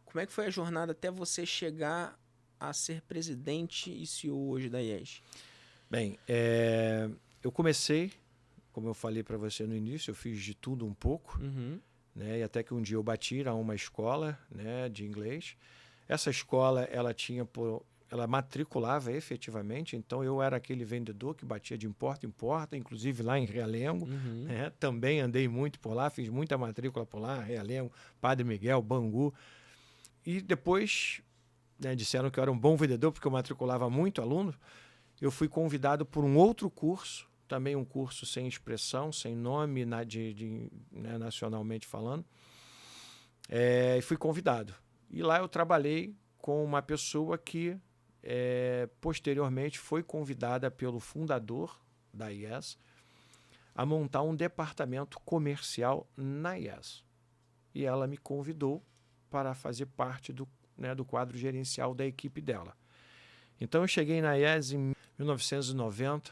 Como é que foi a jornada até você chegar a ser presidente e CEO hoje da IES? Bem, eu comecei, como eu falei para você no início, eu fiz de tudo um pouco, né? E até que um dia eu bati a uma escola, né, de inglês. Essa escola, ela matriculava efetivamente, então eu era aquele vendedor que batia de porta em porta, inclusive lá em Realengo, né? Também andei muito por lá, fiz muita matrícula por lá, Realengo, Padre Miguel, Bangu. E depois, né, disseram que eu era um bom vendedor porque eu matriculava muito aluno. Eu fui convidado por um outro curso, também um curso sem expressão, sem nome, né, nacionalmente falando. E fui convidado. E lá eu trabalhei com uma pessoa que posteriormente foi convidada pelo fundador da IES a montar um departamento comercial na IES. E ela me convidou para fazer parte do quadro gerencial da equipe dela. Então eu cheguei na IES em 1990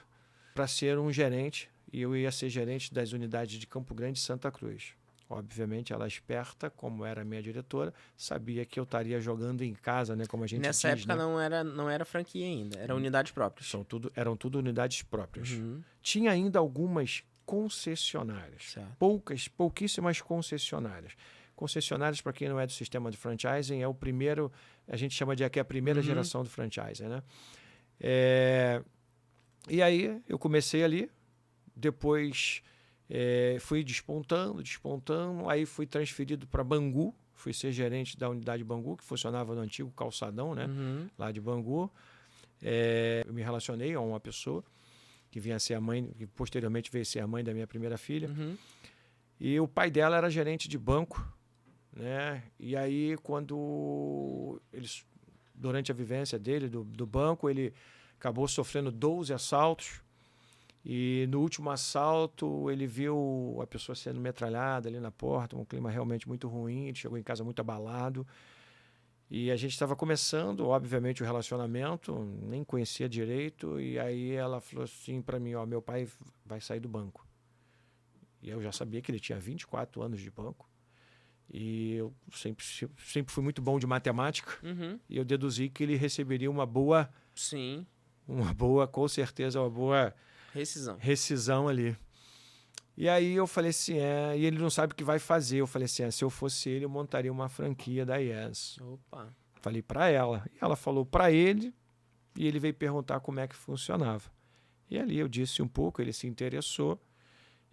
para ser um gerente, e eu ia ser gerente das unidades de Campo Grande e Santa Cruz. Obviamente, ela esperta, como era a minha diretora, sabia que eu estaria jogando em casa, né, como a gente Nessa diz, época né? não era franquia ainda, eram unidades próprias. Eram tudo unidades próprias. Tinha ainda algumas concessionárias, Certo. pouquíssimas concessionárias. Concessionárias, para quem não é do sistema de franchising, é o primeiro, a gente chama de aqui a primeira geração do franchising, né? E aí eu comecei ali, depois fui despontando, aí fui transferido para Bangu, fui ser gerente da unidade Bangu, que funcionava no antigo calçadão, né? Lá de Bangu. Eu me relacionei a uma pessoa que vinha a ser a mãe, que posteriormente veio ser a mãe da minha primeira filha. E o pai dela era gerente de banco, né? E aí, durante a vivência dele, do banco, ele acabou sofrendo 12 assaltos. E no último assalto, ele viu a pessoa sendo metralhada ali na porta, um clima realmente muito ruim. Ele chegou em casa muito abalado. E a gente estava começando, obviamente, o relacionamento, nem conhecia direito. E aí ela falou assim para mim, meu pai vai sair do banco. E eu já sabia que ele tinha 24 anos de banco. E eu sempre fui muito bom de matemática. E eu deduzi que ele receberia uma boa... Sim. Com certeza, uma boa... rescisão ali. E aí eu falei assim, e ele não sabe o que vai fazer. Eu falei assim, se eu fosse ele, eu montaria uma franquia da IES. Opa. Falei para ela. E ela falou para ele, e ele veio perguntar como é que funcionava. E ali eu disse um pouco, ele se interessou,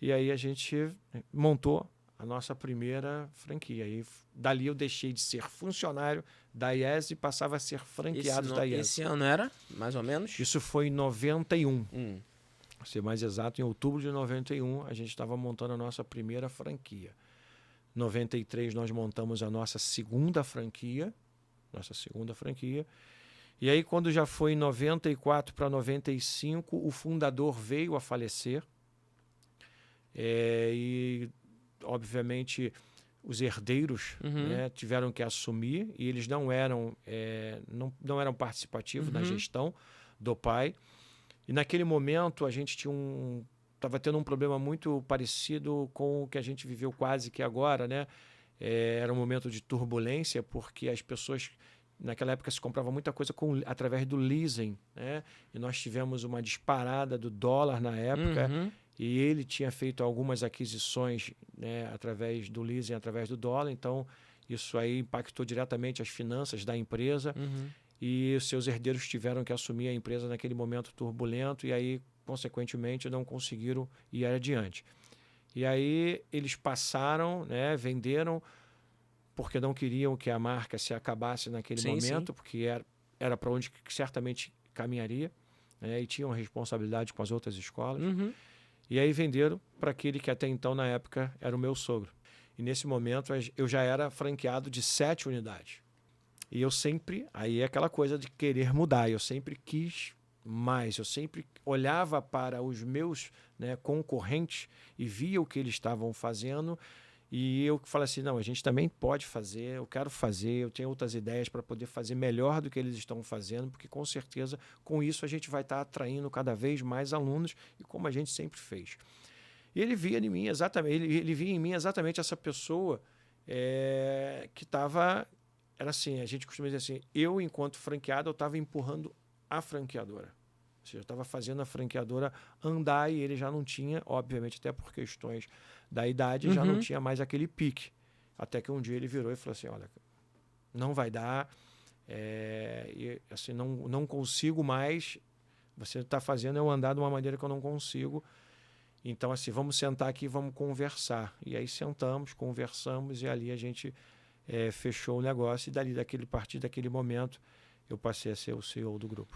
e aí a gente montou a nossa primeira franquia. E dali eu deixei de ser funcionário da IES e passava a ser franqueado da IES. Esse ano era, mais ou menos? Isso foi em 91. Para ser mais exato, em outubro de 91, a gente estava montando a nossa primeira franquia. Em 93, nós montamos a nossa segunda franquia. E aí, quando já foi em 94 para 95, o fundador veio a falecer. E, obviamente, os herdeiros tiveram que assumir, e eles não eram participativos na gestão do pai. E naquele momento a gente estava tendo um problema muito parecido com o que a gente viveu quase que agora, né? Era um momento de turbulência, porque as pessoas, naquela época, se comprava muita coisa através do leasing, né? E nós tivemos uma disparada do dólar na época, e ele tinha feito algumas aquisições, né, através do leasing, através do dólar, então isso aí impactou diretamente as finanças da empresa. E os seus herdeiros tiveram que assumir a empresa naquele momento turbulento, e aí, consequentemente, não conseguiram ir adiante. E aí eles passaram, né, venderam, porque não queriam que a marca se acabasse naquele momento, porque era para onde certamente caminharia, né, e tinham responsabilidade com as outras escolas. E aí venderam para aquele que até então, na época, era o meu sogro. E nesse momento eu já era franqueado de 7 unidades. E eu sempre, aí é aquela coisa de querer mudar, eu sempre quis mais, eu sempre olhava para os meus, né, concorrentes e via o que eles estavam fazendo, e eu falei assim, não, a gente também pode fazer, eu quero fazer, eu tenho outras ideias para poder fazer melhor do que eles estão fazendo, porque com certeza com isso a gente vai estar atraindo cada vez mais alunos, e como a gente sempre fez. E ele via em mim exatamente, ele via em mim exatamente essa pessoa que estava era assim, a gente costuma dizer assim, eu, enquanto franqueado, eu estava empurrando a franqueadora. Ou seja, eu estava fazendo a franqueadora andar e ele já não tinha, obviamente, até por questões da idade, já não tinha mais aquele pique. Até que um dia ele virou e falou assim, olha, não vai dar, e, assim, não consigo mais, você está fazendo eu andar de uma maneira que eu não consigo. Então, assim, vamos sentar aqui e vamos conversar. E aí sentamos, conversamos e ali a gente fechou o negócio. E a partir daquele momento, eu passei a ser o CEO do grupo.